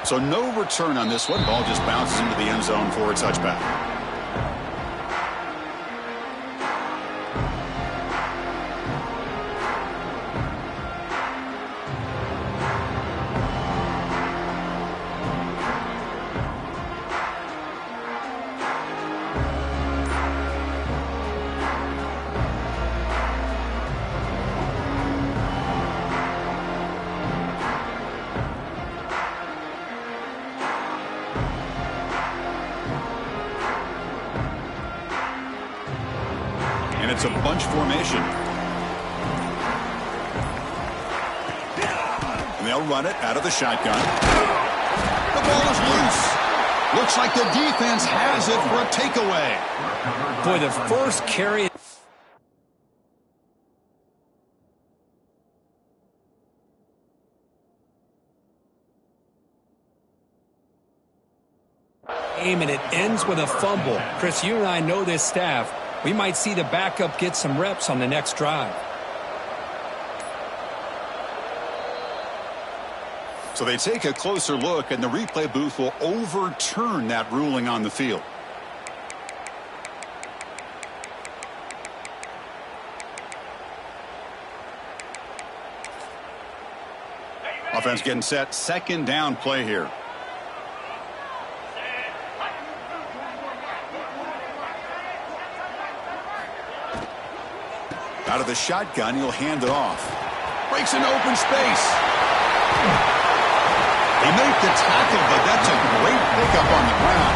So no return on this one. Ball just bounces into the end zone for a touchback. And it's a bunch formation. And they'll run it out of the shotgun. The ball is loose. Looks like the defense has it for a takeaway. Boy, the first carry. And it ends with a fumble. Chris, you and I know this staff. We might see the backup get some reps on the next drive. So they take a closer look, and the replay booth will overturn that ruling on the field. Offense getting set. Second down play here. Out of the shotgun, he'll hand it off. Breaks into open space. They make the tackle, but that's a great pickup on the ground.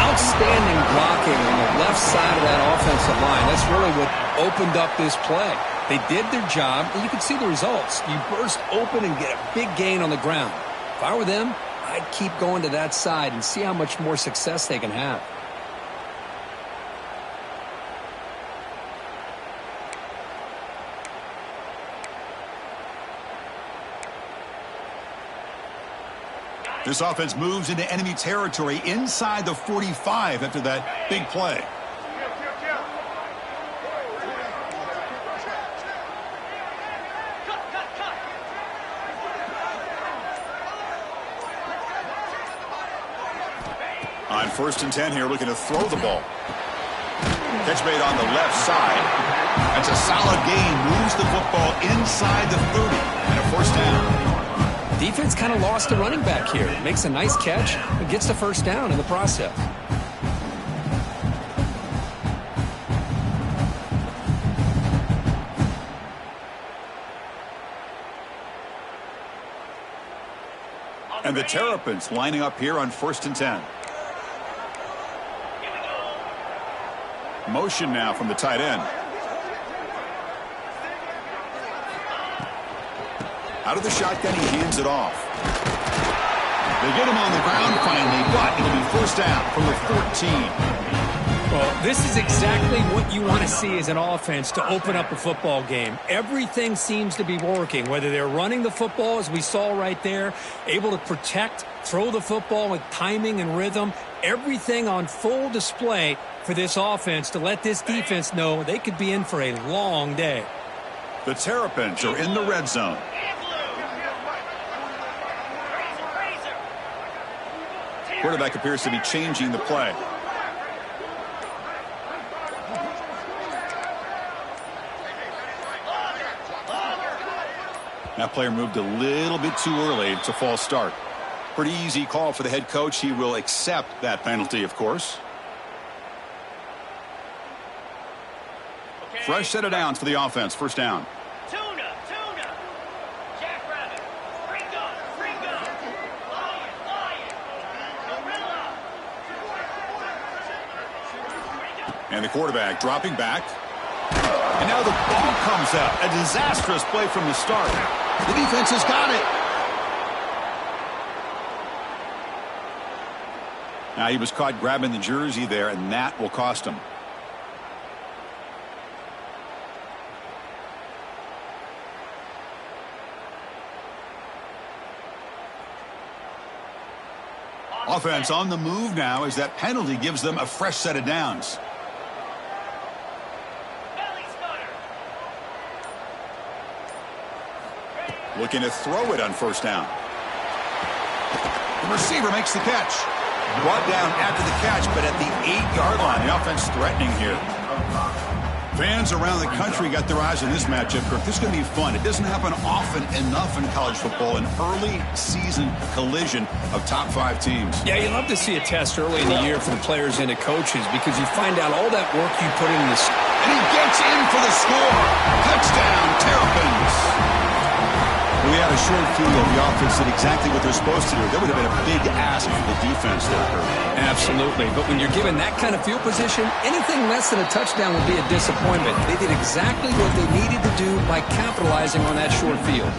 Outstanding blocking on the left side of that offensive line. That's really what opened up this play. They did their job, and you can see the results. You burst open and get a big gain on the ground. If I were them, I'd keep going to that side and see how much more success they can have. This offense moves into enemy territory inside the 45 after that big play. On 1st and 10 here, looking to throw the ball. Catch made on the left side. That's a solid gain. Moves the football inside the 30 and a first down. Defense kind of lost the running back here. Makes a nice catch and gets the first down in the process. And the Terrapins lining up here on 1st and 10. Motion now from the tight end. Out of the shotgun, he hands it off. They get him on the ground finally, but it'll be first down from the 14. Well, this is exactly what you want to see as an offense to open up a football game. Everything seems to be working, whether they're running the football, as we saw right there, able to protect, throw the football with timing and rhythm, everything on full display for this offense to let this defense know they could be in for a long day. The Terrapins are in the red zone. Quarterback appears to be changing the play. That player moved a little bit too early. It's a false start. Pretty easy call for the head coach. He will accept that penalty, of course. Fresh set of downs for the offense. First down. And the quarterback dropping back. And now the ball comes out. A disastrous play from the start. The defense has got it. Now he was caught grabbing the jersey there, and that will cost him. Offense on the move now as that penalty gives them a fresh set of downs. Looking to throw it on first down. The receiver makes the catch. Brought down after the catch, but at the 8-yard line. The offense threatening here. Fans around the country got their eyes on this matchup, Kirk. This is going to be fun. It doesn't happen often enough in college football, an early season collision of top 5 teams. Yeah, you love to see a test early in the year for the players and the coaches because you find out all that work you put in this. And he gets in for the score. Touchdown, Terrapins. We had a short field. The offense did exactly what they're supposed to do. That would have been a big ask for the defense there, Kirk. Absolutely. But when you're given that kind of field position, anything less than a touchdown would be a disappointment. They did exactly what they needed to do by capitalizing on that short field.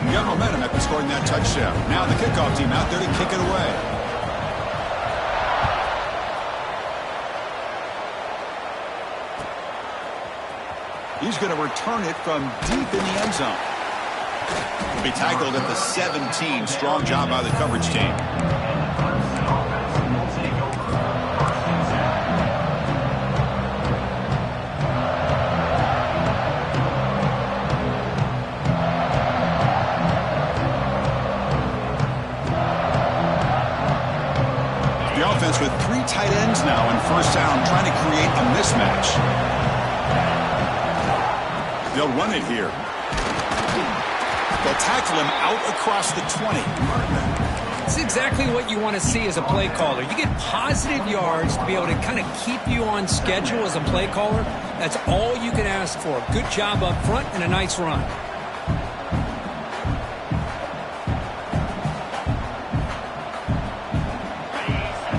You got momentum after scoring that touchdown. Now the kickoff team out there to kick it away. He's going to return it from deep in the end zone. Will be tackled at the 17. Strong job by the coverage team. The offense with 3 tight ends now in first down, trying to create a mismatch. They'll run it here. They'll tackle him out across the 20. It's exactly what you want to see as a play caller. You get positive yards to be able to kind of keep you on schedule as a play caller. That's all you can ask for. Good job up front and a nice run.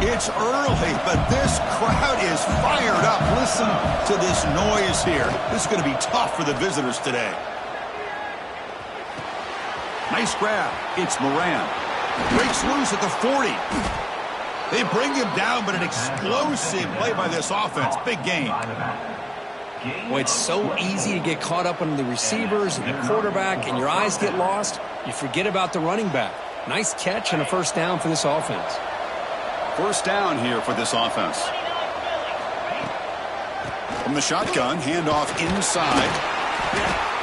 It's early, but this crowd is fired up. Listen to this noise here. This is going to be tough for the visitors today. Nice grab. It's Moran. Breaks loose at the 40. They bring him down, but an explosive play by this offense. Big gain. Well, it's so easy to get caught up on the receivers and the quarterback, and your eyes get lost. You forget about the running back. Nice catch and a first down for this offense. First down here for this offense. From the shotgun, handoff inside.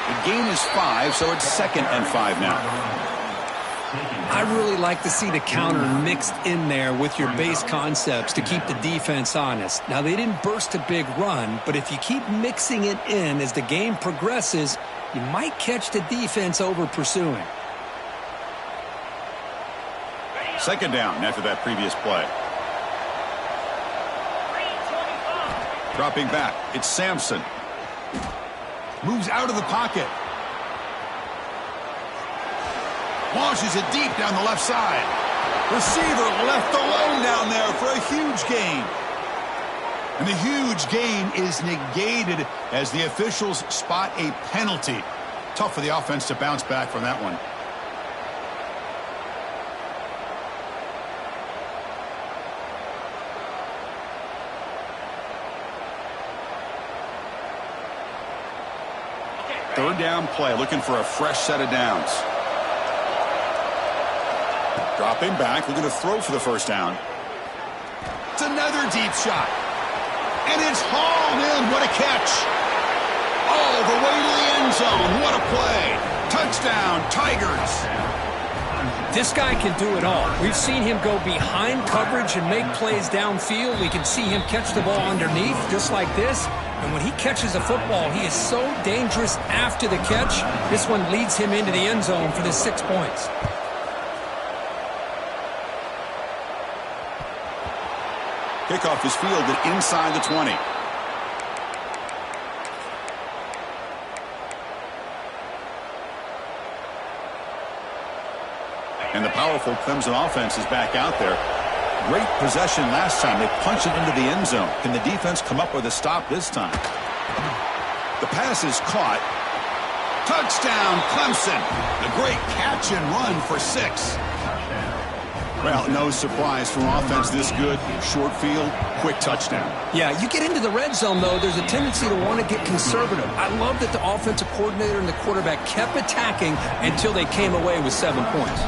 The gain is 5, so it's 2nd and 5 now. I really like to see the counter mixed in there with your base concepts to keep the defense honest. Now, they didn't burst a big run, but if you keep mixing it in as the game progresses, you might catch the defense over pursuing. 2nd down after that previous play. Dropping back, it's Sampson. Moves out of the pocket. Launches it deep down the left side. Receiver left alone down there for a huge gain. And the huge gain is negated as the officials spot a penalty. Tough for the offense to bounce back from that one. Third down play, looking for a fresh set of downs. Dropping back, looking to throw for the first down. It's another deep shot. And it's hauled in. What a catch. All the way to the end zone. What a play. Touchdown, Tigers. This guy can do it all. We've seen him go behind coverage and make plays downfield. We can see him catch the ball underneath just like this. And when he catches a football, he is so dangerous after the catch. This one leads him into the end zone for the 6 points. Kickoff is fielded inside the 20. And the powerful Clemson offense is back out there. Great possession last time. They punched it into the end zone. Can the defense come up with a stop this time? The pass is caught. Touchdown, Clemson. A great catch and run for 6. Well, no surprise from offense this good. Short field, quick touchdown. Yeah, you get into the red zone, though, there's a tendency to want to get conservative. I love that the offensive coordinator and the quarterback kept attacking until they came away with 7 points.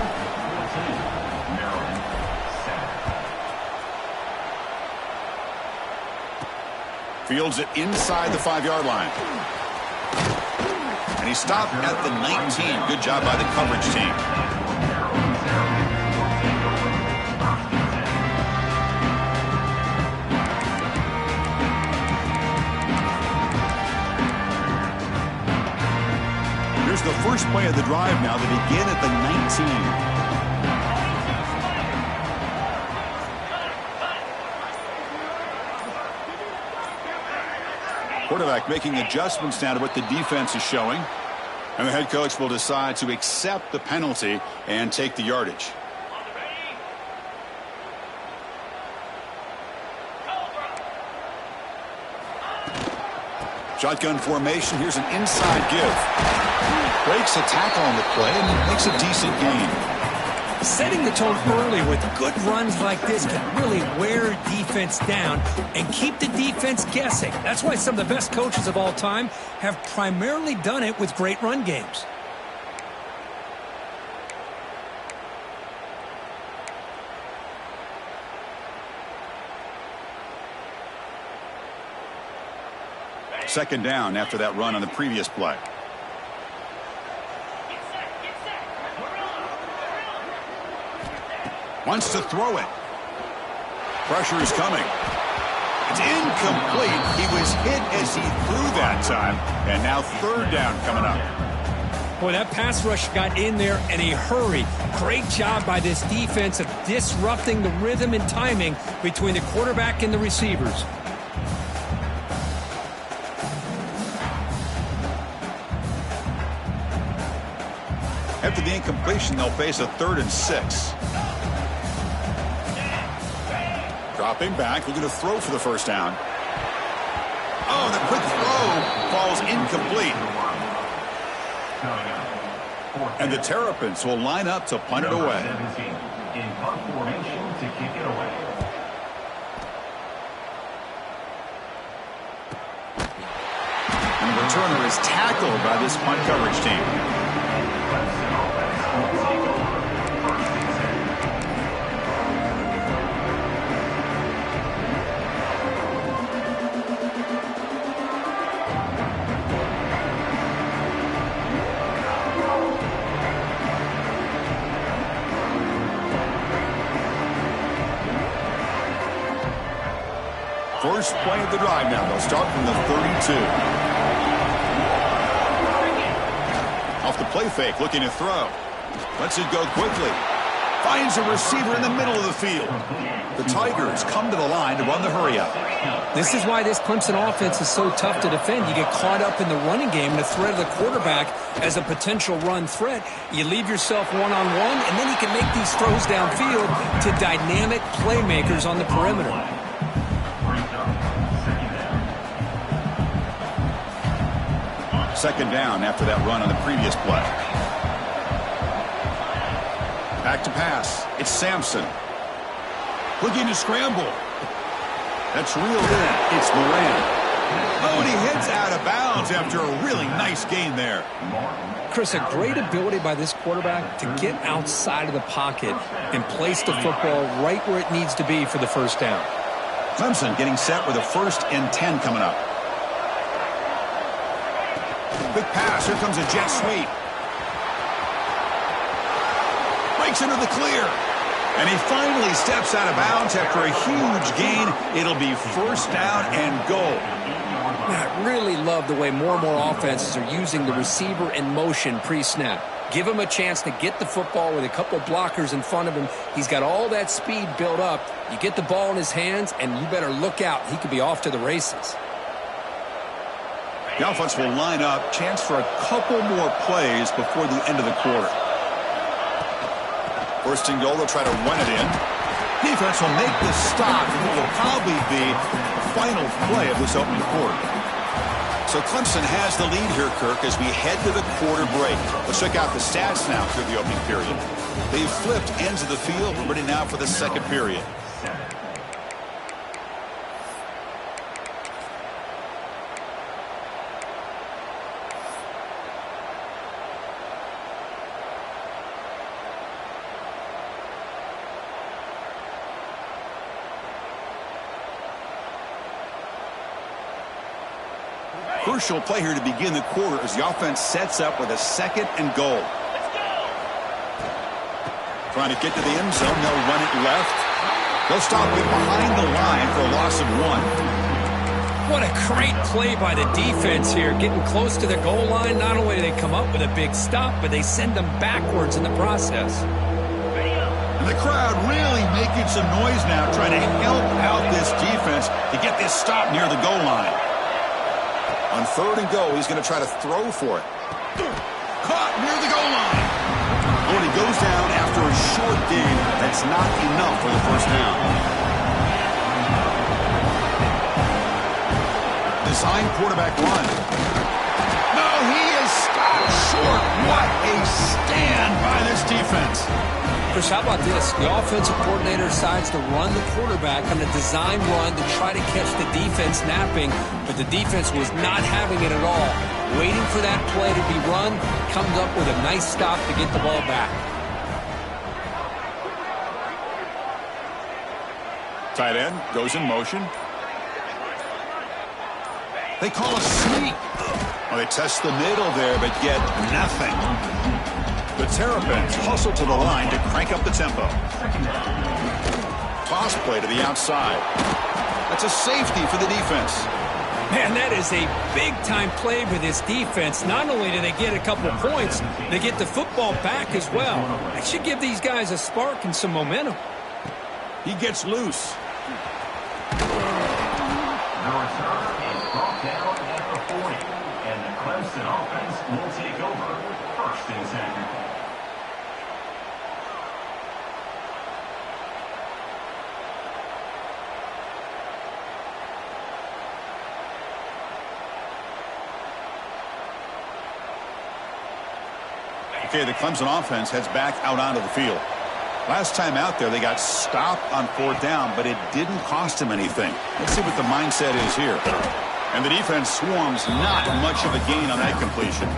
Fields it inside the 5-yard line. And he stopped at the 19. Good job by the coverage team. Here's the first play of the drive now. They begin at the 19. Quarterback making adjustments now to what the defense is showing. And the head coach will decide to accept the penalty and take the yardage. Shotgun formation. Here's an inside give. Breaks a tackle on the play and makes a decent gain. Setting the tone early with good runs like this can really wear defense down and keep the defense guessing. That's why some of the best coaches of all time have primarily done it with great run games. Second down after that run on the previous play. Wants to throw it. Pressure is coming. It's incomplete. He was hit as he threw that time. And now third down coming up. Boy, that pass rush got in there in a hurry. Great job by this defense of disrupting the rhythm and timing between the quarterback and the receivers. After the incompletion, they'll face a 3rd and 6. Dropping back, looking to throw for the first down. Oh, the quick throw falls incomplete. And the Terrapins will line up to punt it away. In punt formation to kick it away. And the returner is tackled by this punt coverage team. First play of the drive now. They'll start from the 32. Off the play fake, looking to throw. Lets it go quickly. Finds a receiver in the middle of the field. The Tigers come to the line to run the hurry up. This is why this Clemson offense is so tough to defend. You get caught up in the running game and the threat of the quarterback as a potential run threat. You leave yourself one-on-one, and then you can make these throws downfield to dynamic playmakers on the perimeter. Second down after that run on the previous play. Back to pass. It's Sampson. Looking to scramble. That's reeled in. It's Moran. Oh, and he heads out of bounds after a really nice gain there. Chris, a great ability by this quarterback to get outside of the pocket and place the football right where it needs to be for the first down. Clemson getting set with a 1st and 10 coming up. Big pass. Here comes a jet sweep. Breaks into the clear. And he finally steps out of bounds after a huge gain. It'll be first down and goal. I really love the way more and more offenses are using the receiver in motion pre-snap. Give him a chance to get the football with a couple blockers in front of him. He's got all that speed built up. You get the ball in his hands, and you better look out. He could be off to the races. The offense will line up. Chance for a couple more plays before the end of the quarter. First and goal, they'll try to run it in. Defense will make the stop, and it will probably be the final play of this opening quarter. So Clemson has the lead here, Kirk, as we head to the quarter break. Let's check out the stats now through the opening period. They've flipped ends of the field, ready now for the second period. Crucial play here to begin the quarter as the offense sets up with a 2nd and goal. Trying to get to the end zone. They'll run it left. They'll stop it behind the line for a loss of 1. What a great play by the defense here, getting close to the goal line. Not only do they come up with a big stop, but they send them backwards in the process. And the crowd really making some noise now, trying to help out this defense to get this stop near the goal line. On 3rd and goal, he's going to try to throw for it. Caught near the goal line. When he goes down after a short gain, that's not enough for the first down. Design quarterback run. No, he is stopped short. What a stand by this defense. Chris, how about this? The offensive coordinator decides to run the quarterback on a design run to try to catch the defense napping, but the defense was not having it at all. Waiting for that play to be run, comes up with a nice stop to get the ball back. Tight end goes in motion. They call a sneak. Well, they test the middle there, but get nothing. The Terrapins hustle to the line to crank up the tempo. Toss play to the outside. That's a safety for the defense. Man, that is a big-time play for this defense. Not only do they get a couple points, they get the football back as well. That should give these guys a spark and some momentum. He gets loose. The return is brought down at the 40, and the Clemson offense will take over 1st and 10. Okay, the Clemson offense heads back out onto the field. Last time out there, they got stopped on 4th down, but it didn't cost them anything. Let's see what the mindset is here. And the defense swarms, not much of a gain on that completion.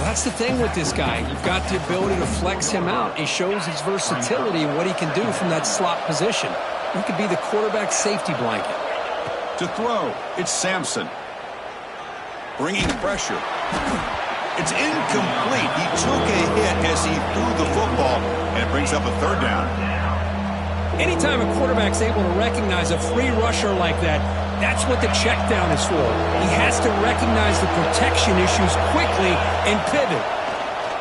That's the thing with this guy. You've got the ability to flex him out. He shows his versatility and what he can do from that slot position. He could be the quarterback safety blanket. To throw, it's Sampson. Bringing pressure. It's incomplete. He took a hit as he threw the football, and it brings up a 3rd down. Anytime a quarterback's able to recognize a free rusher like that, that's what the check down is for. He has to recognize the protection issues quickly and pivot.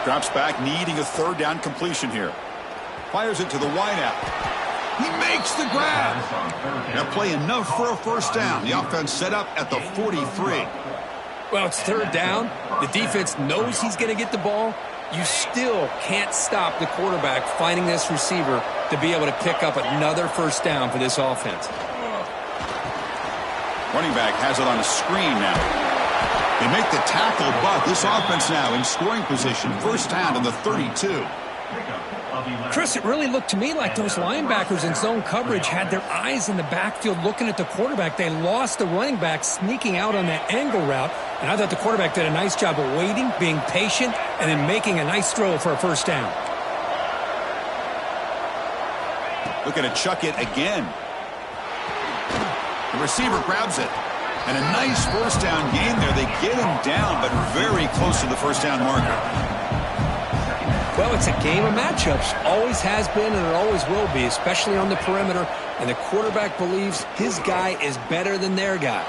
Drops back, needing a 3rd down completion here. Fires it to the wideout. He makes the grab. Now play enough for a 1st down. The offense set up at the 43. Well, it's 3rd down. The defense knows he's going to get the ball. You still can't stop the quarterback finding this receiver to be able to pick up another 1st down for this offense. Running back has it on a screen now. They make the tackle, but this offense now in scoring position. 1st down to the 32. Chris, it really looked to me like those linebackers in zone coverage had their eyes in the backfield looking at the quarterback. They lost the running back sneaking out on that angle route, and I thought the quarterback did a nice job of waiting, being patient, and then making a nice throw for a 1st down. Looking to chuck it again. The receiver grabs it. And a nice 1st down gain there. They get him down, but very close to the 1st down marker. Well, it's a game of matchups. Always has been and it always will be, especially on the perimeter. And the quarterback believes his guy is better than their guy.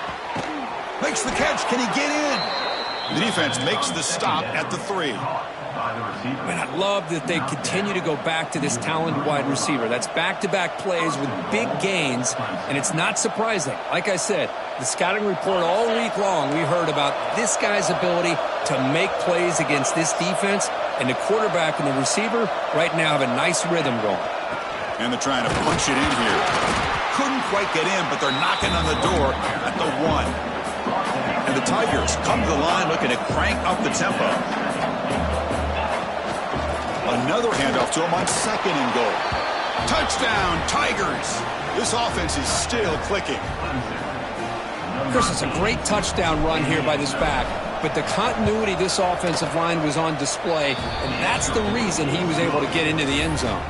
Makes the catch. Can he get in? The defense makes the stop at the 3. And I love that they continue to go back to this talented wide receiver. That's back-to-back plays with big gains, and it's not surprising. Like I said, the scouting report all week long, we heard about this guy's ability to make plays against this defense, and the quarterback and the receiver right now have a nice rhythm going. And they're trying to punch it in here. Couldn't quite get in, but they're knocking on the door at the 1. And the Tigers come to the line looking to crank up the tempo. Another handoff to him on 2nd and goal. Touchdown, Tigers. This offense is still clicking. Chris, it's a great touchdown run here by this back, but the continuity of this offensive line was on display, and that's the reason he was able to get into the end zone.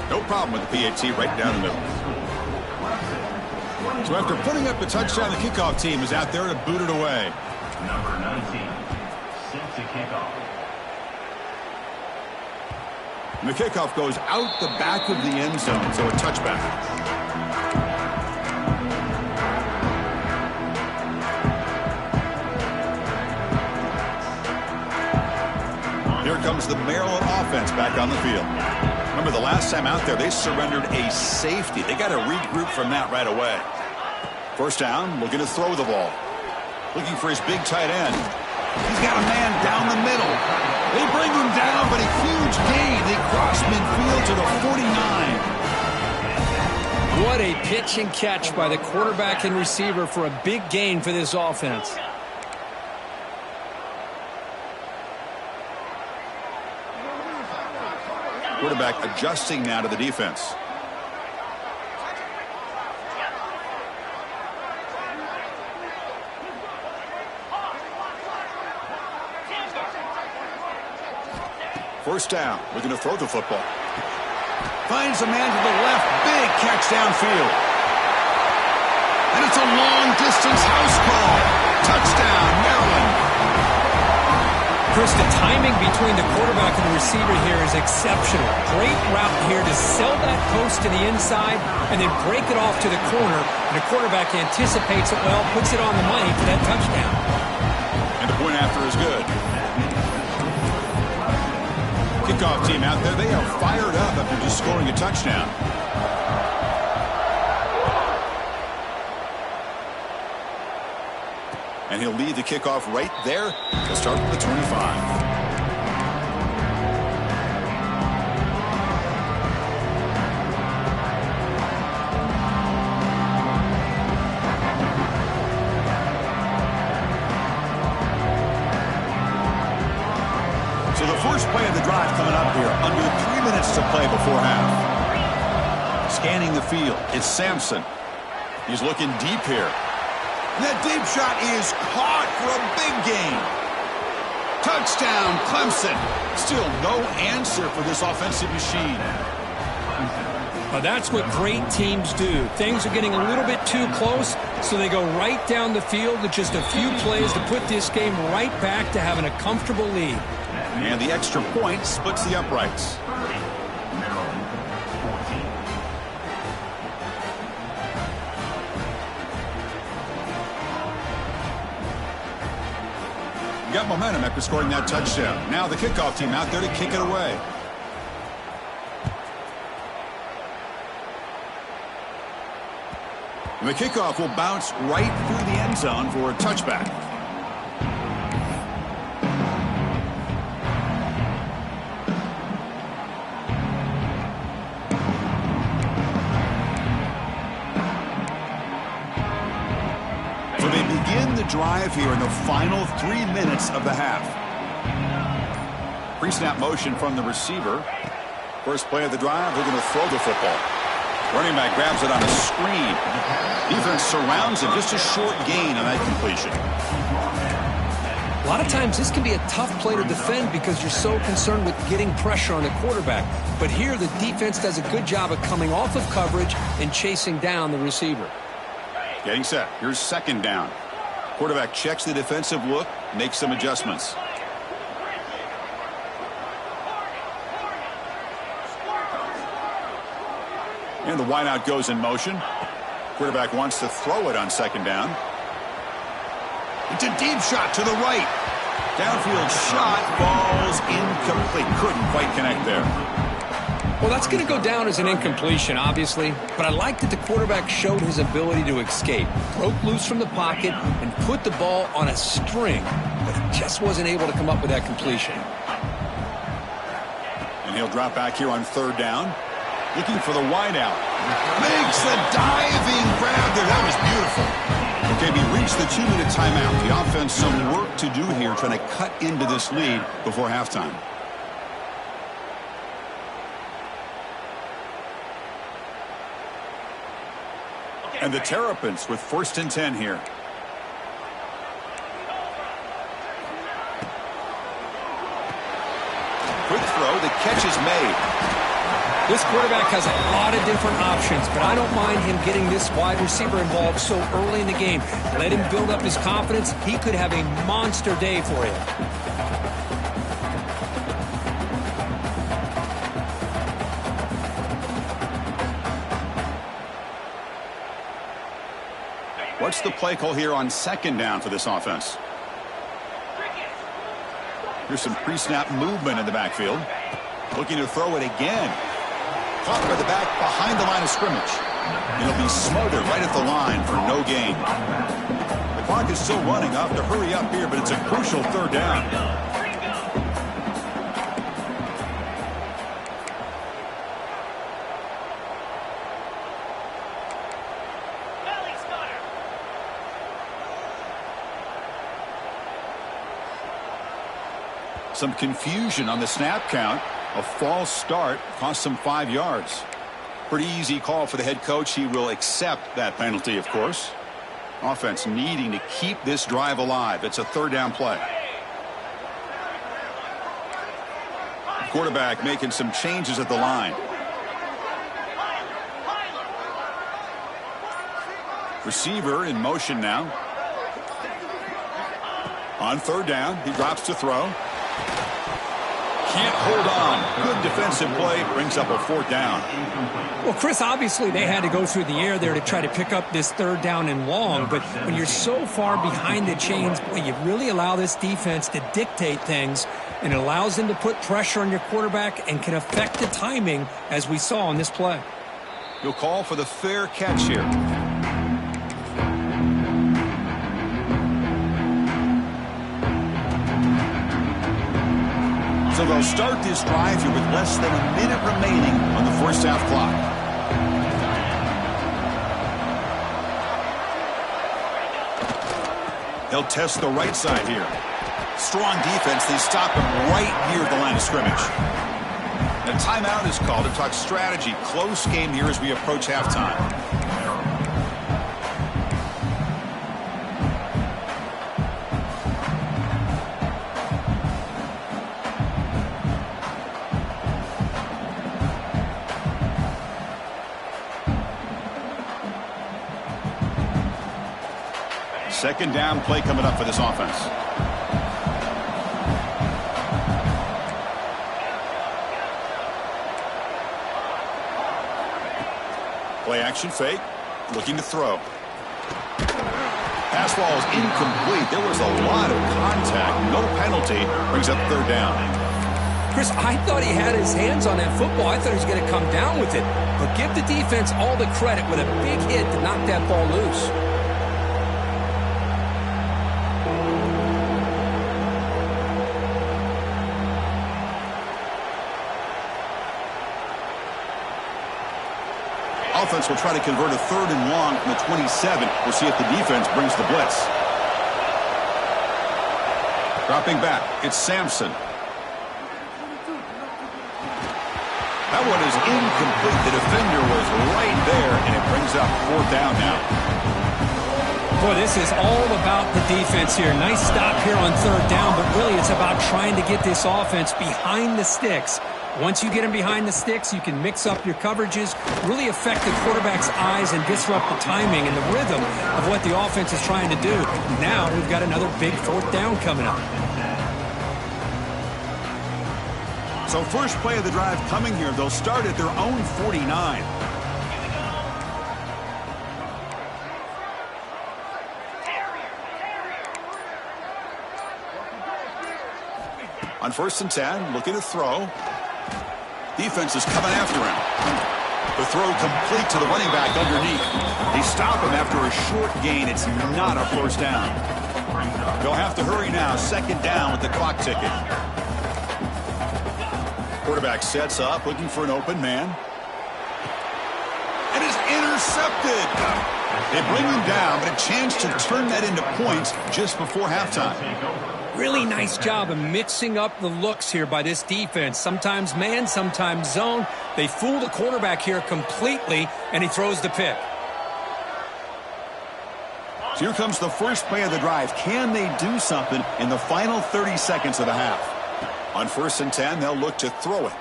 No problem with the PAT right down the middle. So after putting up the touchdown, the kickoff team is out there to boot it away. Number 19, set to kick off. And the kickoff goes out the back of the end zone, so a touchback. comes the Maryland offense back on the field. Remember, the last time out there, they surrendered a safety. They got to regroup from that right away. First down, looking to throw the ball. Looking for his big tight end. He's got a man down the middle. They bring him down, but a huge gain. They cross midfield to the 49. What a pitch and catch by the quarterback and receiver for a big gain for this offense. Quarterback adjusting now to the defense. First down, looking to throw the football. Finds a man to the left, big catch downfield. And it's a long-distance house call. Touchdown, Maryland. Chris, the timing between the quarterback and the receiver here is exceptional. Great route here to sell that post to the inside and then break it off to the corner. And the quarterback anticipates it well, puts it on the money for that touchdown. And the point after is good. Kickoff team out there, they are fired up after just scoring a touchdown. And he'll lead the kickoff right there. He'll start from the 25. So the first play of the drive coming up here. Under 3 minutes to play before half. Scanning the field. It's Sampson. He's looking deep here. That deep shot is caught for a big gain. Touchdown, Clemson. Still no answer for this offensive machine. Well, that's what great teams do. Things are getting a little bit too close, so they go right down the field with just a few plays to put this game right back to having a comfortable lead. And the extra point splits the uprights. Got momentum after scoring that touchdown. Now the kickoff team out there to kick it away. The kickoff will bounce right through the end zone for a touchback. Drive here in the final 3 minutes of the half. Pre-snap motion from the receiver. First play of the drive, they're going to throw the football. Running back grabs it on a screen. Defense surrounds him. Just a short gain on that completion. A lot of times this can be a tough play to defend because you're so concerned with getting pressure on the quarterback. But here the defense does a good job of coming off of coverage and chasing down the receiver. Getting set. Here's second down. Quarterback checks the defensive look, makes some adjustments. And the wideout goes in motion. Quarterback wants to throw it on second down. It's a deep shot to the right. Downfield shot falls incomplete. Couldn't quite connect there. Well, that's going to go down as an incompletion, obviously, but I like that the quarterback showed his ability to escape, broke loose from the pocket, and put the ball on a string, but he just wasn't able to come up with that completion. And he'll drop back here on third down, looking for the wideout. Makes a diving grab there. That was beautiful. Okay, we reached the 2-minute timeout. The offense some work to do here, trying to cut into this lead before halftime. And the Terrapins with 1st and 10 here. Quick throw, the catch is made. This quarterback has a lot of different options, but I don't mind him getting this wide receiver involved so early in the game. Let him build up his confidence. He could have a monster day for you. What's the play call here on second down for this offense? Here's some pre-snap movement in the backfield. Looking to throw it again. Caught by the back behind the line of scrimmage. It'll be smothered right at the line for no gain. The clock is still running. I'll have to hurry up here, but it's a crucial third down. Some confusion on the snap count. A false start cost them 5 yards. Pretty easy call for the head coach. He will accept that penalty, of course. Offense needing to keep this drive alive. It's a third down play. Quarterback making some changes at the line. Receiver in motion now. On third down, he drops to throw. Can't hold on. Good defensive play. Brings up a fourth down. Well, Chris, obviously they had to go through the air there to try to pick up this third down and long. But when you're so far behind the chains, boy, you really allow this defense to dictate things. And it allows them to put pressure on your quarterback and can affect the timing, as we saw on this play. You'll call for the fair catch here. So they'll start this drive here with less than a minute remaining on the first half clock. They'll test the right side here. Strong defense. They stop him right near the line of scrimmage. A timeout is called to talk strategy. Close game here as we approach halftime. Second down play coming up for this offense. Play action fake. Looking to throw. Pass ball is incomplete. There was a lot of contact. No penalty. Brings up third down. Chris, I thought he had his hands on that football. I thought he was going to come down with it. But give the defense all the credit with a big hit to knock that ball loose. Offense will try to convert a third and long from the 27. We'll see if the defense brings the blitz. Dropping back, it's Sampson. That one is incomplete. The defender was right there, and it brings up fourth down now. Boy, this is all about the defense here. Nice stop here on third down, but really it's about trying to get this offense behind the sticks. Once you get them behind the sticks, you can mix up your coverages, really affect the quarterback's eyes and disrupt the timing and the rhythm of what the offense is trying to do. Now we've got another big fourth down coming up. So first play of the drive coming here. They'll start at their own 49. On first and 10, looking to throw. Defense is coming after him. The throw complete to the running back underneath. They stop him after a short gain. It's not a first down. They'll have to hurry now. Second down with the clock ticking. Quarterback sets up, looking for an open man. And is intercepted. They bring him down, but a chance to turn that into points just before halftime. Really nice job of mixing up the looks here by this defense. Sometimes man, sometimes zone. They fool the quarterback here completely, and he throws the pick. So here comes the first play of the drive. Can they do something in the final 30 seconds of the half? On first and 10, they'll look to throw it.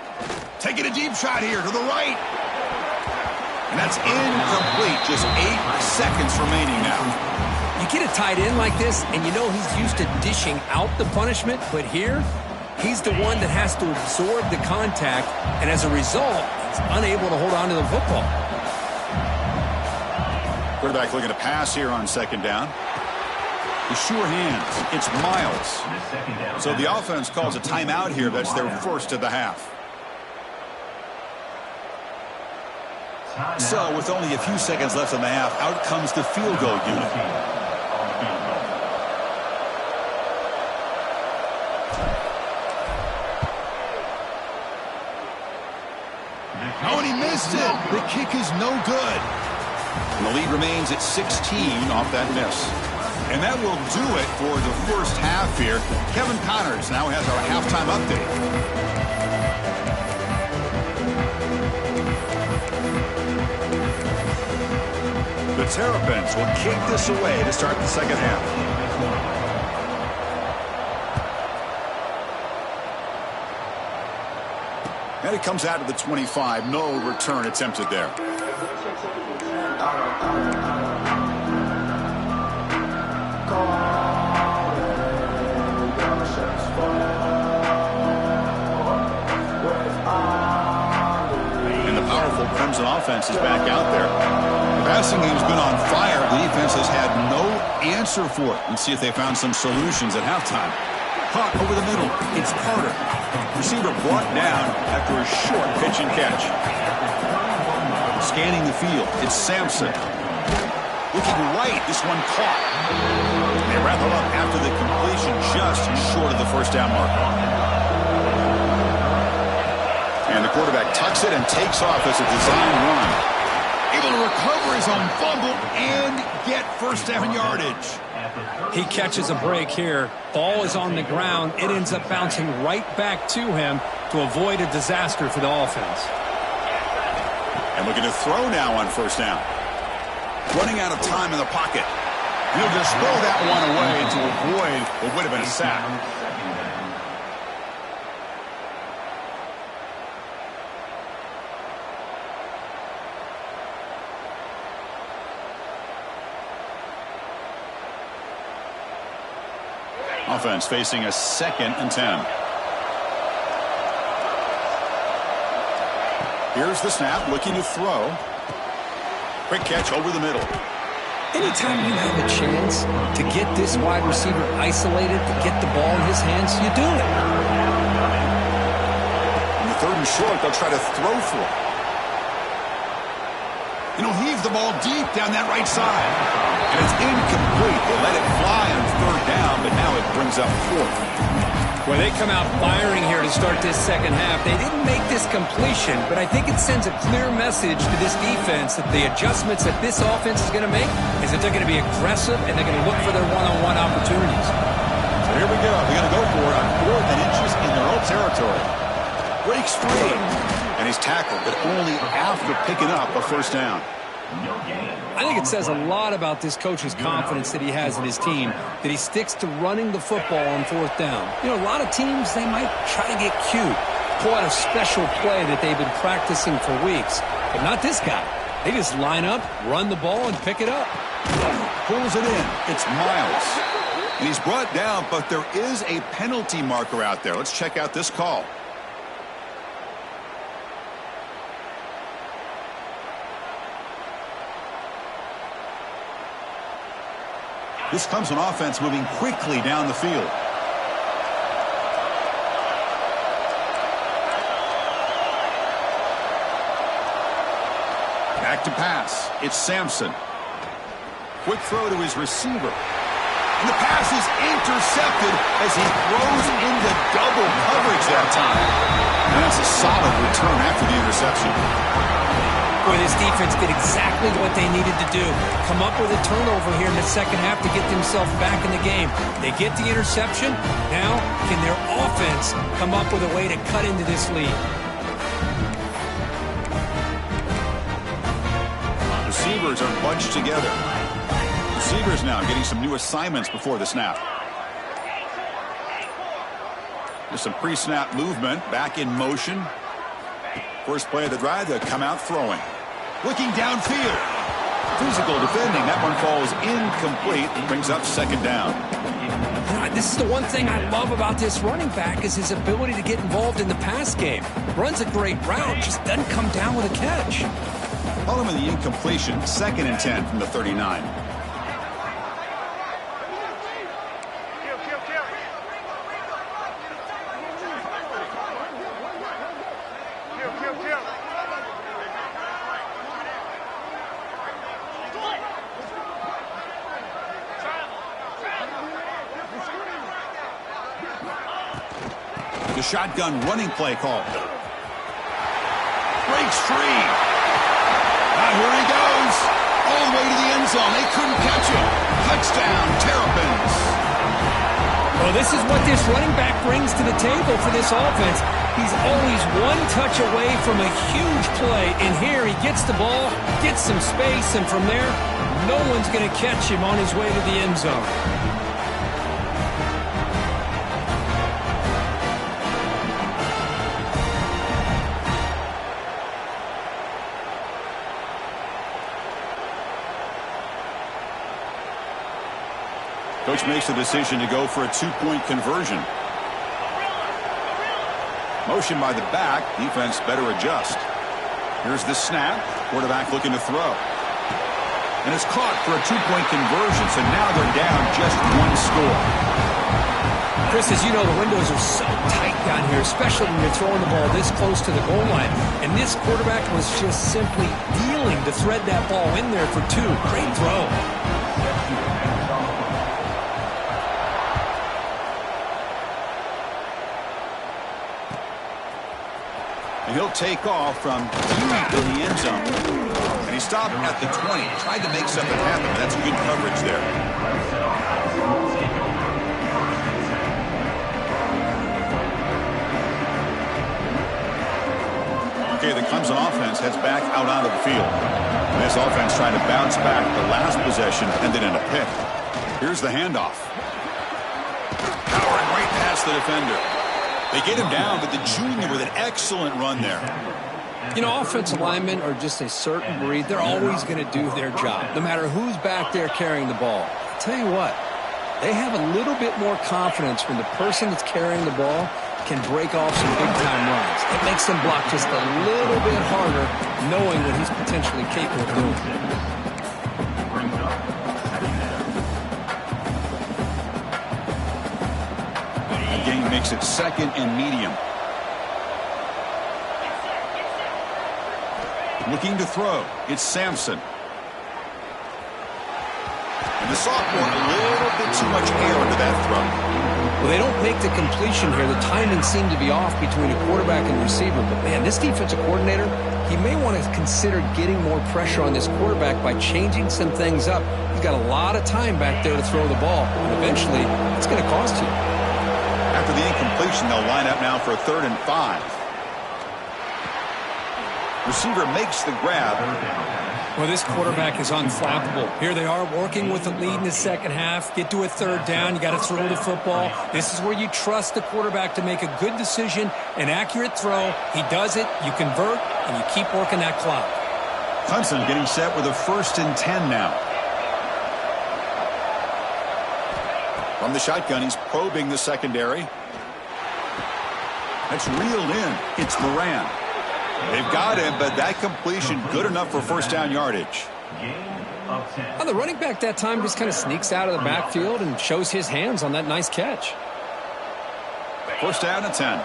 Taking a deep shot here to the right. And that's incomplete. Just 8 seconds remaining now. You get a tight end like this, and you know he's used to dishing out the punishment, but here, he's the one that has to absorb the contact, and as a result, he's unable to hold on to the football. Quarterback looking to pass here on second down. The sure hands. It's Miles. So the offense calls a timeout here. That's their first of the half. So with only a few seconds left in the half, out comes the field goal unit. Oh, and he missed it. The kick is no good. And the lead remains at 16 off that miss. And that will do it for the first half here. Kevin Connors now has our halftime update. The Terrapins will kick this away to start the second half. And it comes out of the 25. No return attempted there. And the powerful Clemson offense is back out there. The passing game's been on fire. The defense has had no answer for it. Let's see if they found some solutions at halftime. Caught over the middle. It's Carter. Receiver brought down after a short pitch and catch. Scanning the field. It's Sampson. Looking right. This one caught. They wrap it up after the completion just short of the first down marker. And the quarterback tucks it and takes off as a design run. Able to recover his own fumble and get first down yardage. He catches a break here. Ball is on the ground. It ends up bouncing right back to him to avoid a disaster for the offense. And looking to throw now on first down. Running out of time in the pocket. He'll just throw that one away to avoid what would have been a sack. Offense facing a 2nd and 10. Here's the snap, looking to throw. Quick catch over the middle. Anytime you have a chance to get this wide receiver isolated, to get the ball in his hands, you do it. In the 3rd and short, they'll try to throw for it. And he'll heave the ball deep down that right side. And it's incomplete. They let it fly on 3rd down, but now it brings up 4th. Well, they come out firing here to start this second half. They didn't make this completion, but I think it sends a clear message to this defense that the adjustments that this offense is going to make is that they're going to be aggressive and they're going to look for their one-on-one opportunities. So here we go. They're going to go for it on 4th and inches in their own territory. Breaks free. And he's tackled, but only after picking up a first down. I think it says a lot about this coach's confidence that he has in his team, that he sticks to running the football on 4th down. You know, a lot of teams, they might try to get cute, pull out a special play that they've been practicing for weeks. But not this guy. They just line up, run the ball, and pick it up. Pulls it in. It's Miles. And he's brought down, but there is a penalty marker out there. Let's check out this call. This Clemson offense moving quickly down the field. Back to pass. It's Sampson. Quick throw to his receiver. And the pass is intercepted as he throws into double coverage that time. And that's a solid return after the interception. Boy, this defense did exactly what they needed to do. Come up with a turnover here in the second half to get themselves back in the game. They get the interception. Now, can their offense come up with a way to cut into this lead? Receivers are bunched together. Receivers now getting some new assignments before the snap. There's some pre-snap movement, back in motion. First play of the drive, they'll come out throwing. Looking downfield. Physical defending. That one falls incomplete and brings up 2nd down. This is the one thing I love about this running back is his ability to get involved in the pass game. Runs a great route, just doesn't come down with a catch. Following the incompletion, 2nd and 10 from the 39. The shotgun running play call. Breaks free. Now here he goes. All the way to the end zone. They couldn't catch him. Touchdown, Terrapins. Well, this is what this running back brings to the table for this offense. He's always one touch away from a huge play. And here he gets the ball, gets some space, and from there, no one's going to catch him on his way to the end zone. Coach makes the decision to go for a two-point conversion. Motion by the back. Defense better adjust. Here's the snap. Quarterback looking to throw. And it's caught for a two-point conversion, so now they're down just one score. Chris, as you know, the windows are so tight down here, especially when you're throwing the ball this close to the goal line. And this quarterback was just simply dealing to thread that ball in there for two. Great throw. And he'll take off from deep in the end zone. And he stopped at the 20. Tried to make something happen. That's good coverage there. Okay, the Clemson offense heads back out onto the field. And this offense trying to bounce back. The last possession ended in a pick. Here's the handoff. Powering right past the defender. They get him down, but the junior with an excellent run there. You know, offensive linemen are just a certain breed. They're always going to do their job, no matter who's back there carrying the ball. I'll tell you what, they have a little bit more confidence when the person that's carrying the ball can break off some big-time runs. It makes them block just a little bit harder, knowing what he's potentially capable of doing. Gain makes it second and medium. Looking to throw. It's Sampson. And the sophomore, a little bit too much air into that throw. Well, they don't make the completion here. The timing seemed to be off between a quarterback and receiver. But, man, this defensive coordinator, he may want to consider getting more pressure on this quarterback by changing some things up. He's got a lot of time back there to throw the ball. And eventually, it's going to cost you. After the incompletion, they'll line up now for a 3rd and 5. Receiver makes the grab. Well, this quarterback is unflappable. Here they are working with the lead in the second half. Get to a 3rd down. You got to throw the football. This is where you trust the quarterback to make a good decision, an accurate throw. He does it, you convert, and you keep working that clock. Clemson getting set with a 1st and 10 now. From the shotgun, he's probing the secondary. That's reeled in. It's Moran. They've got him, but that completion good enough for 1st down yardage. Well, the running back that time just kind of sneaks out of the backfield and shows his hands on that nice catch. 1st down and 10.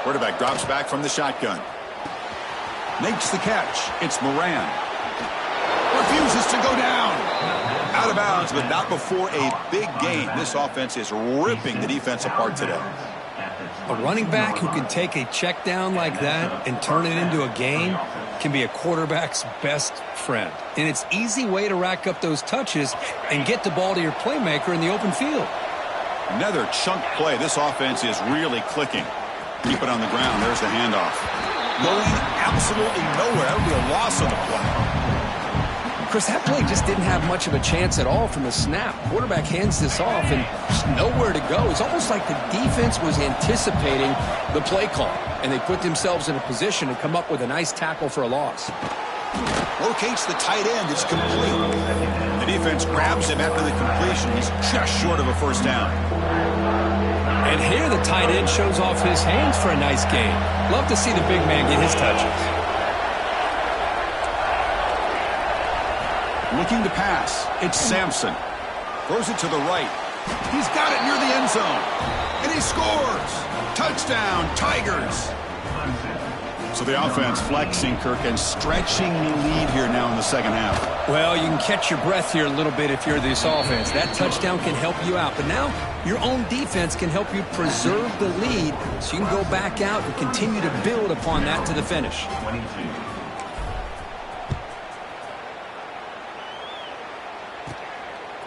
Quarterback drops back from the shotgun. Makes the catch. It's Moran. Refuses to go down. Out of bounds, but not before a big gain. This offense is ripping the defense apart today. A running back who can take a check down like that and turn it into a gain can be a quarterback's best friend. And it's an easy way to rack up those touches and get the ball to your playmaker in the open field. Another chunk play. This offense is really clicking. Keep it on the ground. There's the handoff. Going absolutely nowhere. That would be a loss on the play. Chris, that play just didn't have much of a chance at all from the snap. Quarterback hands this off and just nowhere to go. It's almost like the defense was anticipating the play call, and they put themselves in a position to come up with a nice tackle for a loss. Locates the tight end. It's complete. The defense grabs him after the completion. He's just short of a 1st down. And here the tight end shows off his hands for a nice gain. Love to see the big man get his touches. Looking to pass. It's Sampson. Throws it to the right. He's got it near the end zone. And he scores. Touchdown, Tigers. So the offense flexing, Kirk, and stretching the lead here now in the second half. Well, you can catch your breath here a little bit if you're this offense. That touchdown can help you out. But now your own defense can help you preserve the lead so you can go back out and continue to build upon that to the finish. 22.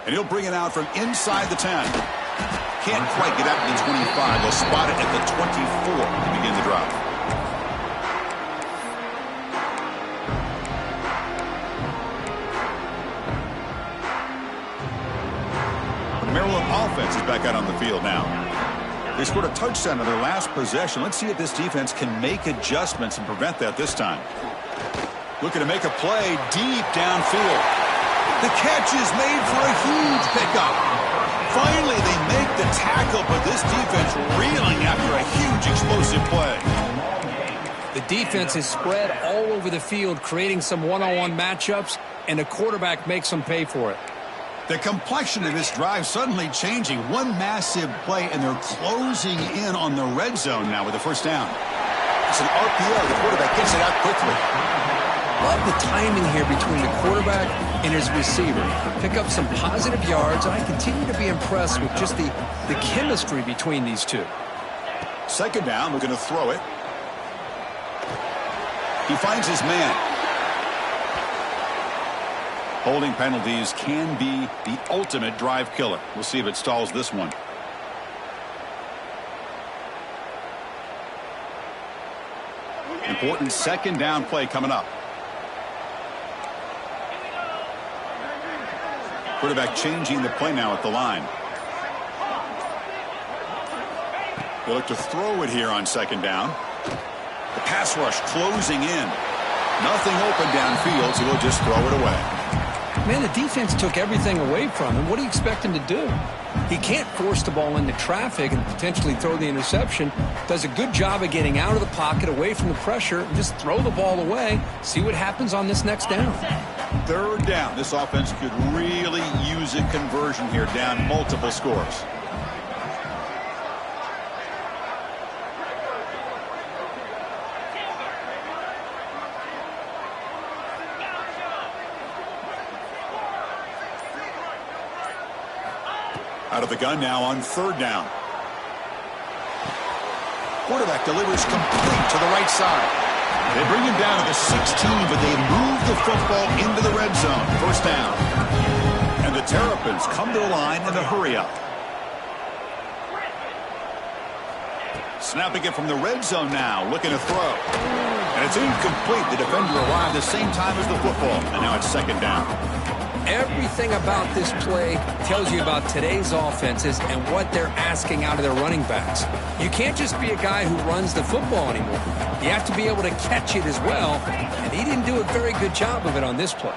And he'll bring it out from inside the 10. Can't quite get out to the 25. They'll spot it at the 24 to begin the drive. The Maryland offense is back out on the field now. They scored a touchdown in their last possession. Let's see if this defense can make adjustments and prevent that this time. Looking to make a play deep downfield. The catch is made for a huge pickup. Finally, they make the tackle, but this defense reeling after a huge explosive play. The defense is spread all over the field, creating some one-on-one matchups, and the quarterback makes them pay for it. The complexion of this drive suddenly changing. One massive play, and they're closing in on the red zone now with the first down. It's an RPO. The quarterback gets it out quickly. Love the timing here between the quarterback and his receiver. Pick up some positive yards, and I continue to be impressed with just the chemistry between these two. Second down, we're going to throw it. He finds his man. Holding penalties can be the ultimate drive killer. We'll see if it stalls this one. Important second down play coming up. Quarterback changing the play now at the line. They look to throw it here on second down. The pass rush closing in. Nothing open downfield, so he'll just throw it away. Man, the defense took everything away from him. What do you expect him to do? He can't force the ball into traffic and potentially throw the interception. Does a good job of getting out of the pocket, away from the pressure, and just throw the ball away. See what happens on this next down. Third down. This offense could really use a conversion here, down multiple scores. Out of the gun now on third down. Quarterback delivers complete to the right side. They bring him down to the 16, but they move the football into the red zone. First down. And the Terrapins come to the line in a hurry-up. Snapping it from the red zone now, looking to throw. And it's incomplete. The defender arrived the same time as the football, and now it's second down. Everything about this play tells you about today's offenses and what they're asking out of their running backs. You can't just be a guy who runs the football anymore. You have to be able to catch it as well, and he didn't do a very good job of it on this play.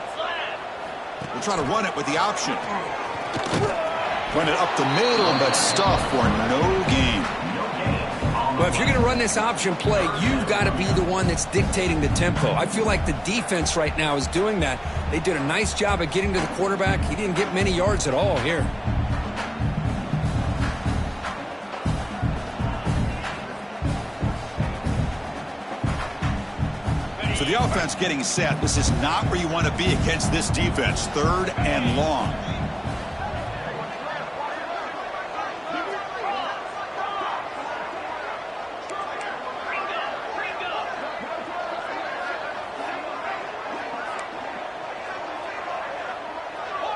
We'll try to run it with the option. Run it up the middle, but stuff for no gain. Well, if you're going to run this option play, you've got to be the one that's dictating the tempo. I feel like the defense right now is doing that. They did a nice job of getting to the quarterback. He didn't get many yards at all here. So the offense getting set. This is not where you want to be against this defense. Third and long.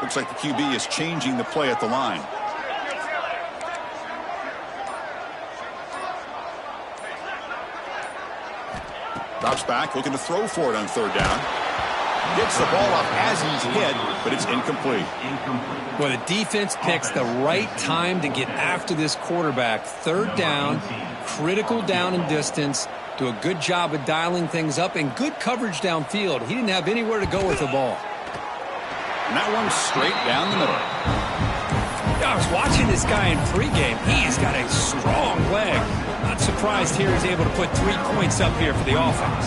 Looks like the QB is changing the play at the line. Drops back, looking to throw for it on third down. Gets the ball up as he's hit, but it's incomplete. Well, the defense picks the right time to get after this quarterback. Third down, critical down and distance. Do a good job of dialing things up, and good coverage downfield. He didn't have anywhere to go with the ball. And that one's straight down the middle. I was watching this guy in pregame. He's got a strong leg. Not surprised here he's able to put 3 points up here for the offense.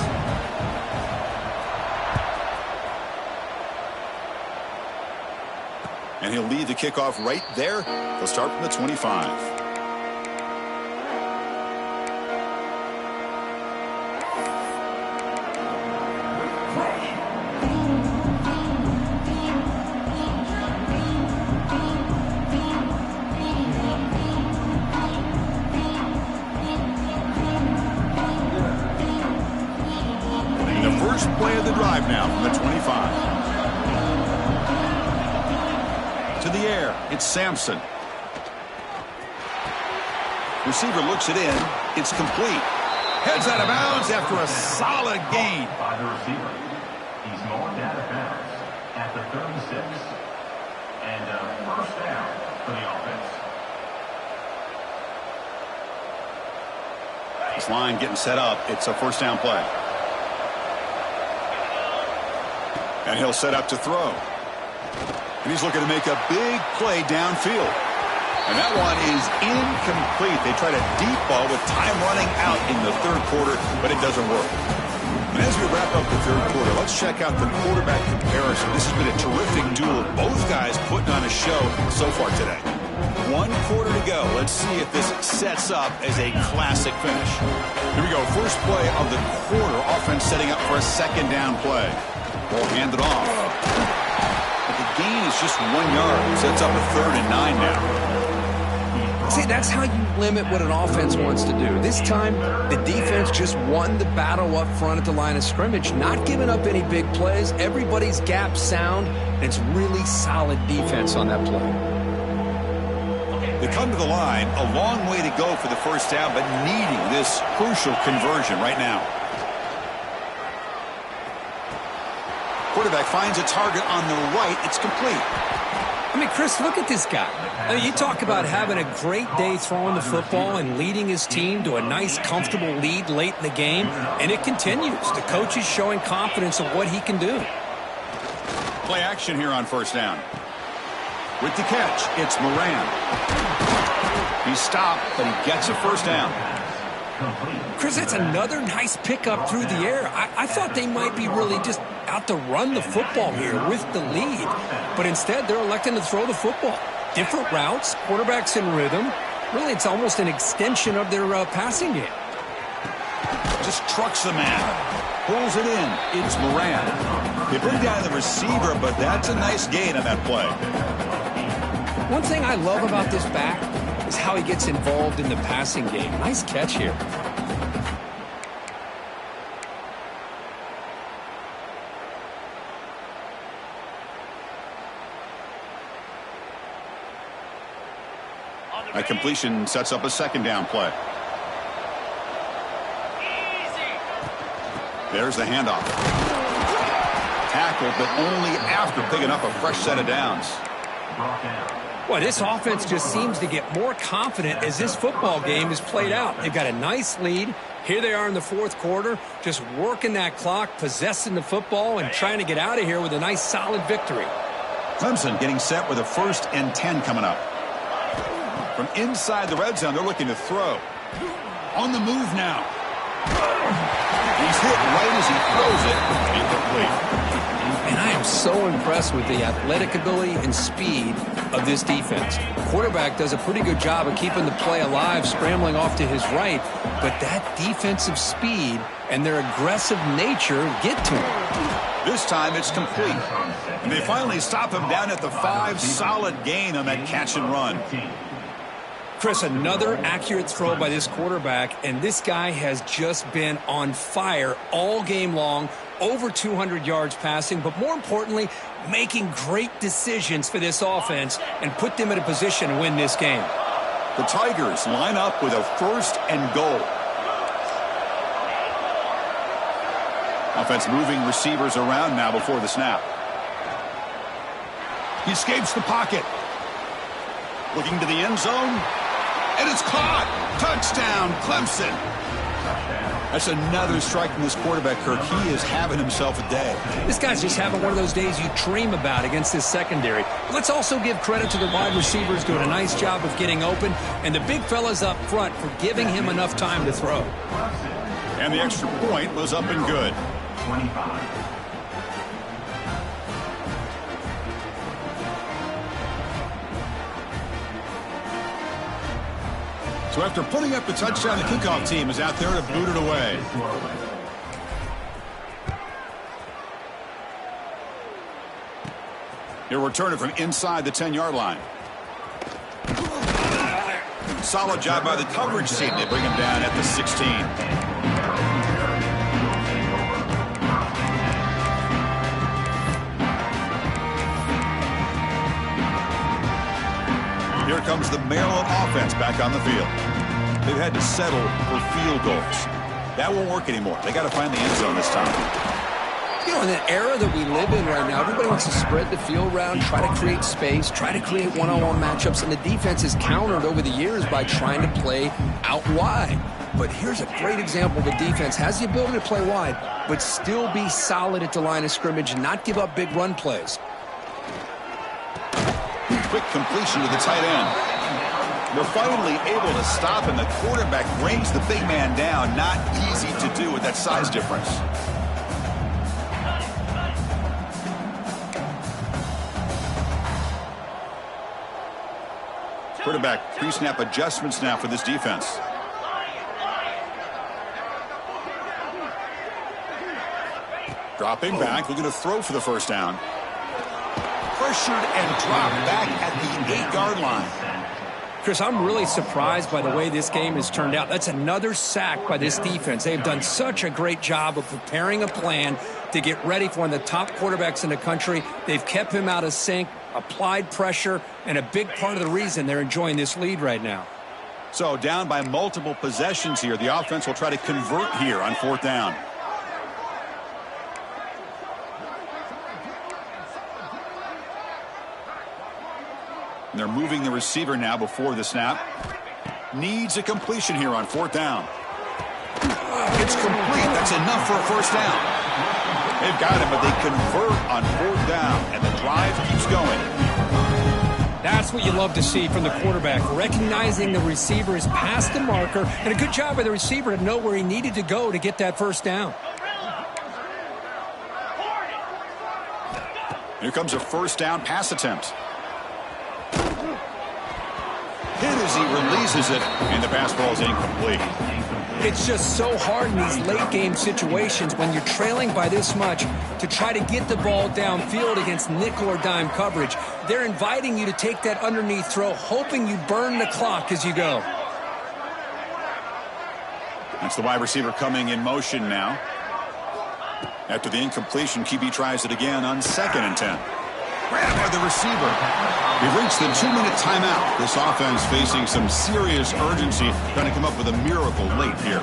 And he'll lead the kickoff right there. They'll start from the 25. now from the 25. To the air, it's Sampson. Receiver looks it in. It's complete. Heads out of bounds after a solid gain. By the receiver. He's marked out of bounds at the 36. And a first down for the offense. This line getting set up. It's a first down play. And he'll set up to throw. And he's looking to make a big play downfield. And that one is incomplete. They tried a deep ball with time running out in the third quarter, but it doesn't work. And as we wrap up the third quarter, let's check out the quarterback comparison. This has been a terrific duel. Both guys putting on a show so far today. 1 quarter to go. Let's see if this sets up as a classic finish. Here we go. First play of the quarter. Offense setting up for a second down play. Ball handed off. But the gain is just 1 yard. Sets up a 3rd and 9 now. See, that's how you limit what an offense wants to do. This time, the defense just won the battle up front at the line of scrimmage, not giving up any big plays. Everybody's gap sound, and it's really solid defense on that play. They come to the line, a long way to go for the first down, but needing this crucial conversion right now. Quarterback finds a target on the right. It's complete. I mean, Chris, look at this guy. I mean, you talk about having a great day throwing the football and leading his team to a nice, comfortable lead late in the game, and it continues. The coach is showing confidence of what he can do. Play action here on first down. With the catch, it's Moran. He's stopped, but he gets a first down. Chris, that's another nice pickup through the air. I thought they might be really just out to run the football here with the lead. But instead, they're electing to throw the football. Different routes, quarterbacks in rhythm. Really, it's almost an extension of their passing game. Just trucks the man. Pulls it in. It's Moran. They bring down the receiver, but that's a nice gain on that play. One thing I love about this back is how he gets involved in the passing game. Nice catch here. A completion sets up a second down play. There's the handoff. Tackled, but only after picking up a fresh set of downs. Boy, this offense just seems to get more confident as this football game is played out. They've got a nice lead. Here they are in the fourth quarter, just working that clock, possessing the football, and trying to get out of here with a nice, solid victory. Clemson getting set with a 1st and 10 coming up. From inside the red zone, they're looking to throw. On the move now. He's hit right as he throws it. Incomplete. And I am so impressed with the athletic ability and speed of this defense. The quarterback does a pretty good job of keeping the play alive, scrambling off to his right. But that defensive speed and their aggressive nature get to him. This time it's complete. And they finally stop him down at the 5. Solid gain on that catch and run. Chris, another accurate throw by this quarterback, and this guy has just been on fire all game long, over 200 yards passing, but more importantly, making great decisions for this offense and put them in a position to win this game. The Tigers line up with a 1st and goal. Offense moving receivers around now before the snap. He escapes the pocket. Looking to the end zone. And it's caught. Touchdown, Clemson. That's another strike from this quarterback, Kirk. He is having himself a day. This guy's just having one of those days you dream about against this secondary. Let's also give credit to the wide receivers doing a nice job of getting open, and the big fellas up front for giving him enough time to throw. And the extra point was up and good. 25. So after putting up the touchdown, the kickoff team is out there to boot it away. He'll return it from inside the 10-yard line. Solid job by the coverage team. They bring him down at the 16. Here comes the Maryland offense back on the field. They've had to settle for field goals. That won't work anymore. They got to find the end zone this time. You know, in the era that we live in right now, everybody wants to spread the field around, try to create space, try to create one-on-one matchups, and the defense is countered over the years by trying to play out wide. But here's a great example. The defense has the ability to play wide, but still be solid at the line of scrimmage and not give up big run plays. Quick completion to the tight end. They're finally able to stop, and the quarterback brings the big man down. Not easy to do with that size difference. Quarterback pre-snap adjustments now for this defense. Dropping back, looking to throw for the first down. Pressured and dropped back at the 8-yard line. Chris, I'm really surprised by the way this game has turned out. That's another sack by this defense. They've done such a great job of preparing a plan to get ready for one of the top quarterbacks in the country. They've kept him out of sync, applied pressure, and a big part of the reason they're enjoying this lead right now. So down by multiple possessions here. The offense will try to convert here on 4th down. And they're moving the receiver now before the snap. Needs a completion here on 4th down. It's complete. That's enough for a first down. They've got him, but they convert on 4th down, and the drive keeps going. That's what you love to see from the quarterback, recognizing the receiver is past the marker, and a good job by the receiver to know where he needed to go to get that first down. Here comes a first down pass attempt. Hit as he releases it, and the pass ball is incomplete. It's just so hard in these late-game situations when you're trailing by this much to try to get the ball downfield against nickel or dime coverage. They're inviting you to take that underneath throw, hoping you burn the clock as you go. That's the wide receiver coming in motion now. After the incompletion, QB tries it again on 2nd and 10. Grabbed by the receiver. We've reached the 2-minute timeout. This offense facing some serious urgency, trying to come up with a miracle late here.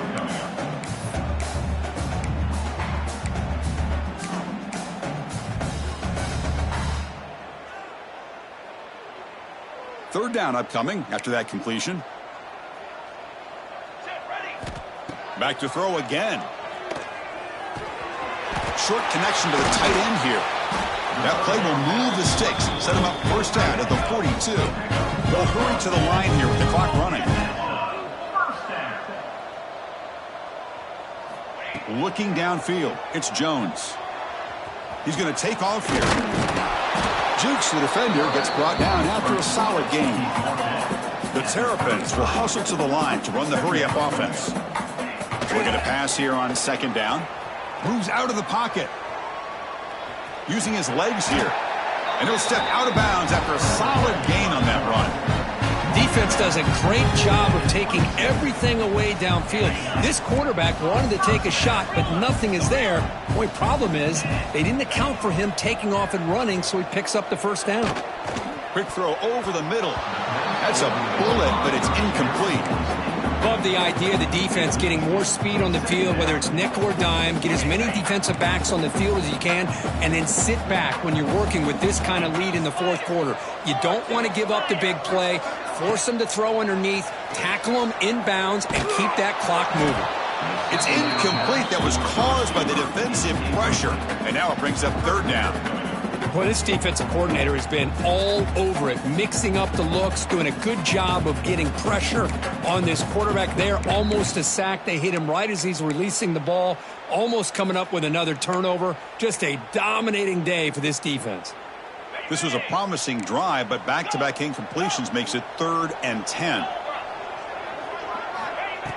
Third down upcoming after that completion. Back to throw again. Short connection to the tight end here. That play will move the sticks, set him up first down at the 42. They'll hurry to the line here with the clock running. Looking downfield, it's Jones. He's going to take off here. Jukes the defender, gets brought down after a solid game. The Terrapins will hustle to the line to run the hurry-up offense. Looking to pass here on 2nd down. Moves out of the pocket. Using his legs here. And he'll step out of bounds after a solid gain on that run. Defense does a great job of taking everything away downfield. This quarterback wanted to take a shot, but nothing is there. The only problem is they didn't account for him taking off and running, so he picks up the first down. Quick throw over the middle. That's a bullet, but it's incomplete. Love the idea of the defense getting more speed on the field, whether it's nickel or dime, get as many defensive backs on the field as you can, and then sit back when you're working with this kind of lead in the 4th quarter. You don't want to give up the big play, force them to throw underneath, tackle them inbounds, and keep that clock moving. It's incomplete. That was caused by the defensive pressure, and now it brings up 3rd down. Well, this defensive coordinator has been all over it, mixing up the looks, doing a good job of getting pressure on this quarterback there. Almost a sack. They hit him right as he's releasing the ball, almost coming up with another turnover. Just a dominating day for this defense. This was a promising drive, but back-to-back incompletions makes it 3rd and 10.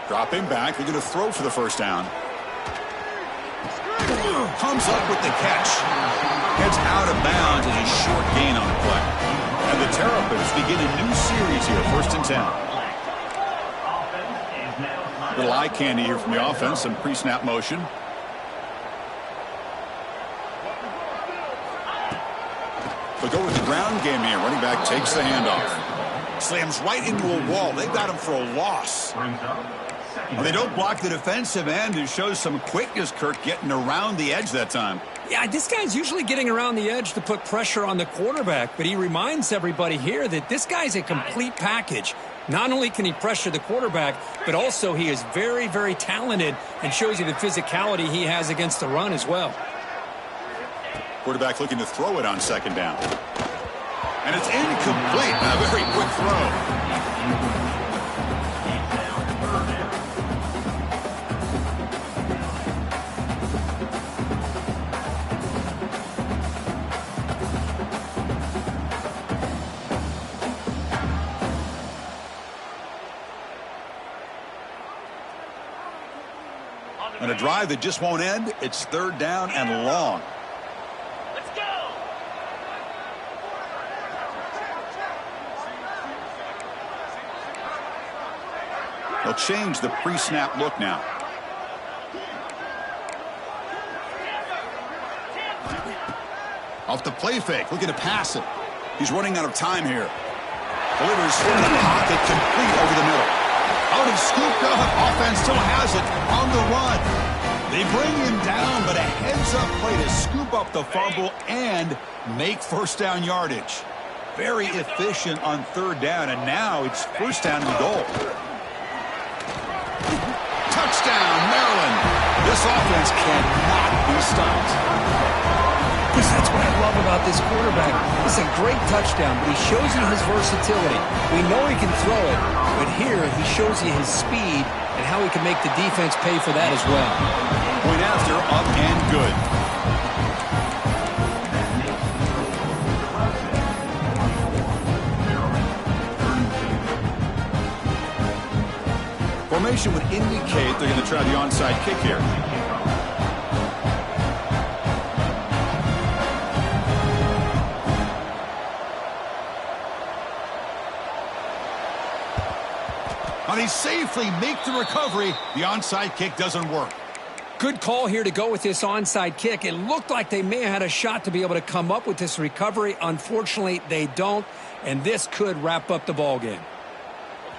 Dropping back, they're going to throw for the first down. Comes up with the catch. Gets out of bounds as a short gain on the play. And the Terrapins begin a new series here, 1st and 10. Little eye candy here from the offense, some pre-snap motion. They'll go with the ground game here. Running back takes the handoff. Slams right into a wall. They've got him for a loss. Well, they don't block the defensive end, who shows some quickness, Kirk, getting around the edge that time. Yeah, this guy's usually getting around the edge to put pressure on the quarterback, but he reminds everybody here that this guy's a complete package. Not only can he pressure the quarterback, but also he is very, very talented and shows you the physicality he has against the run as well. Quarterback looking to throw it on second down. And it's incomplete. A very quick throw. On a drive that just won't end, it's third down and long. Let's go. They'll change the pre-snap look now. Off the play fake, looking to pass it. He's running out of time here. Delivers in the pocket, complete over the middle. Out of scooped up, offense still has it on the run. They bring him down, but a heads-up play to scoop up the fumble and make first down yardage. Very efficient on third down, and now it's first down and goal. Touchdown, Maryland. This offense cannot be stopped. That's what I love about this quarterback. It's a great touchdown, but he shows you his versatility. We know he can throw it, but here he shows you his speed and how he can make the defense pay for that as well. Point after, up and good. Formation would indicate they're going to try the onside kick here. Now they safely make the recovery. The onside kick doesn't work. Good call here to go with this onside kick. It looked like they may have had a shot to be able to come up with this recovery. Unfortunately, they don't, and this could wrap up the ball game.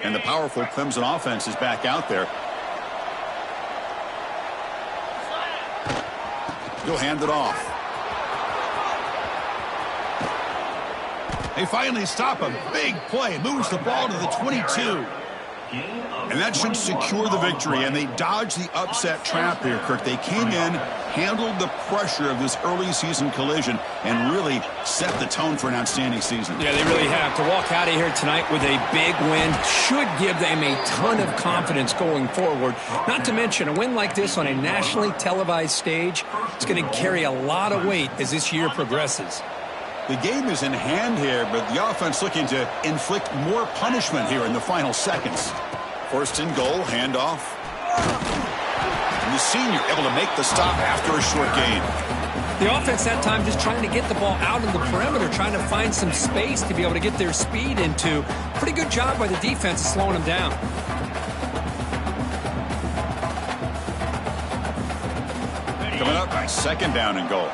And the powerful Clemson offense is back out there. He'll hand it off. They finally stop him. Big play. Moves the ball to the 22. And that should secure the victory, and they dodged the upset trap here, Kirk. They came in, handled the pressure of this early season collision, and really set the tone for an outstanding season. Yeah, they really have. To walk out of here tonight with a big win should give them a ton of confidence going forward. Not to mention, a win like this on a nationally televised stage, it's going to carry a lot of weight as this year progresses. The game is in hand here, but the offense looking to inflict more punishment here in the final seconds. First and goal, handoff. And the senior able to make the stop after a short gain. The offense that time just trying to get the ball out of the perimeter, trying to find some space to be able to get their speed into. Pretty good job by the defense of slowing them down. Coming up by second down and goal.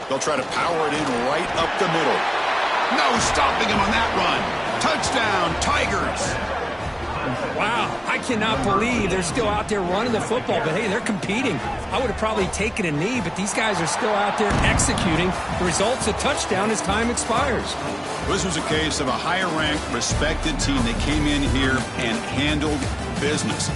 They'll try to power it in right up the middle. No stopping him on that run. Touchdown, Tigers. Wow, I cannot believe they're still out there running the football, but hey, they're competing. I would have probably taken a knee, but these guys are still out there executing. The result's a touchdown as time expires. This was a case of a higher-ranked, respected team that came in here and handled business.